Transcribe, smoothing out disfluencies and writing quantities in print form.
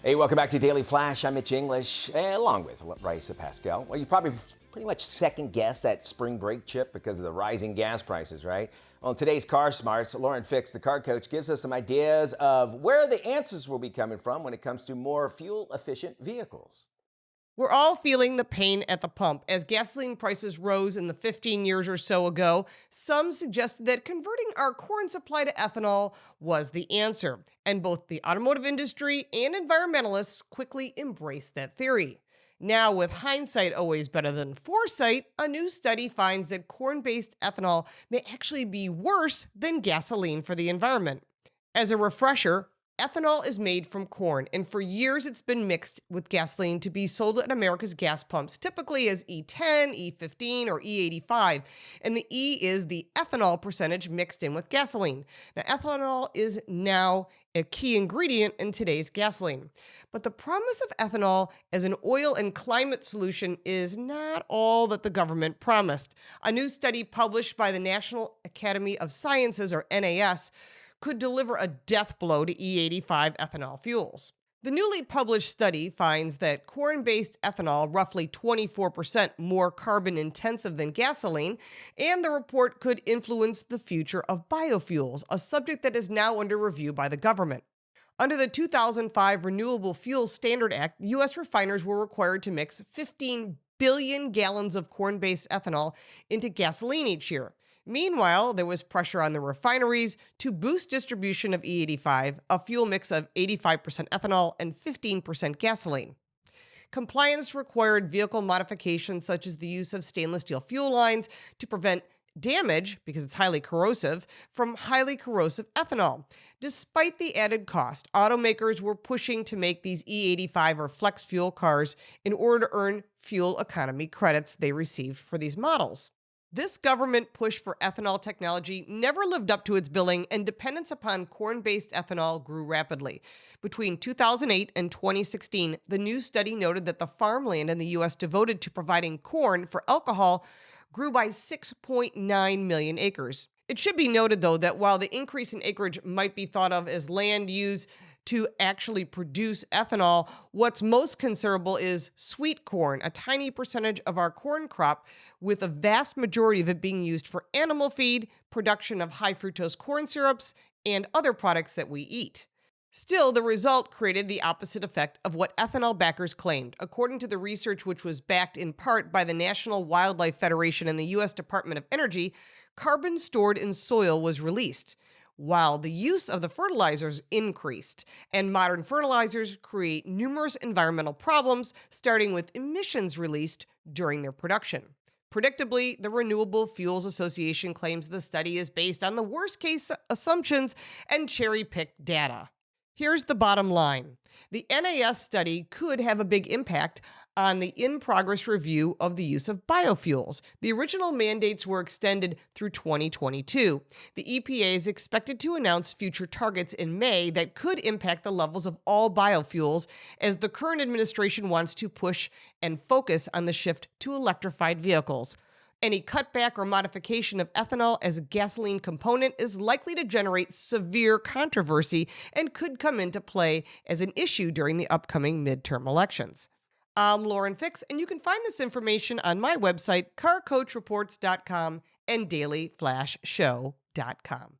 Hey, welcome back to Daily Flash. I'm Mitch English, along with Riesa, Pascal. Well, you probably pretty much second-guessed that spring break trip because of the rising gas prices, right? Well, in today's Car Smarts, Lauren Fix, the car coach, gives us some ideas of where the answers will be coming from when it comes to more fuel-efficient vehicles. We're all feeling the pain at the pump. As gasoline prices rose in the 15 years or so ago, some suggested that converting our corn supply to ethanol was the answer. And both the automotive industry and environmentalists quickly embraced that theory. Now, with hindsight always better than foresight, a new study finds that corn based ethanol may actually be worse than gasoline for the environment. As a refresher, ethanol is made from corn, and for years it's been mixed with gasoline to be sold at America's gas pumps, typically as E10, E15, or E85. And the E is the ethanol percentage mixed in with gasoline. Now, ethanol is now a key ingredient in today's gasoline. But the promise of ethanol as an oil and climate solution is not all that the government promised. A new study published by the National Academy of Sciences, or NAS, could deliver a death blow to E85 ethanol fuels. The newly published study finds that corn-based ethanol, roughly 24% more carbon intensive than gasoline, and the report could influence the future of biofuels, a subject that is now under review by the government. Under the 2005 Renewable Fuels Standard Act, U.S. refiners were required to mix 15 billion gallons of corn-based ethanol into gasoline each year. Meanwhile, there was pressure on the refineries to boost distribution of E85, a fuel mix of 85% ethanol and 15% gasoline. Compliance required vehicle modifications such as the use of stainless steel fuel lines to prevent damage, because it's highly corrosive, from highly corrosive ethanol. Despite the added cost, automakers were pushing to make these E85 or flex fuel cars in order to earn fuel economy credits they received for these models. This government push for ethanol technology never lived up to its billing, and dependence upon corn-based ethanol grew rapidly. Between 2008 and 2016, the new study noted that the farmland in the U.S. devoted to providing corn for alcohol grew by 6.9 million acres. It should be noted, though, that while the increase in acreage might be thought of as land used to actually produce ethanol, what's most considerable is sweet corn, a tiny percentage of our corn crop, with a vast majority of it being used for animal feed, production of high fructose corn syrups, and other products that we eat. Still, the result created the opposite effect of what ethanol backers claimed. According to the research, which was backed in part by the National Wildlife Federation and the U.S. Department of Energy, carbon stored in soil was released, while the use of the fertilizers increased. And modern fertilizers create numerous environmental problems, starting with emissions released during their production. Predictably, the Renewable Fuels Association claims the study is based on the worst-case assumptions and cherry-picked data. Here's the bottom line. The NAS study could have a big impact on the in-progress review of the use of biofuels. The original mandates were extended through 2022. The EPA is expected to announce future targets in May that could impact the levels of all biofuels, as the current administration wants to push and focus on the shift to electrified vehicles. Any cutback or modification of ethanol as a gasoline component is likely to generate severe controversy and could come into play as an issue during the upcoming midterm elections. I'm Lauren Fix, and you can find this information on my website, carcoachreports.com and dailyflashshow.com.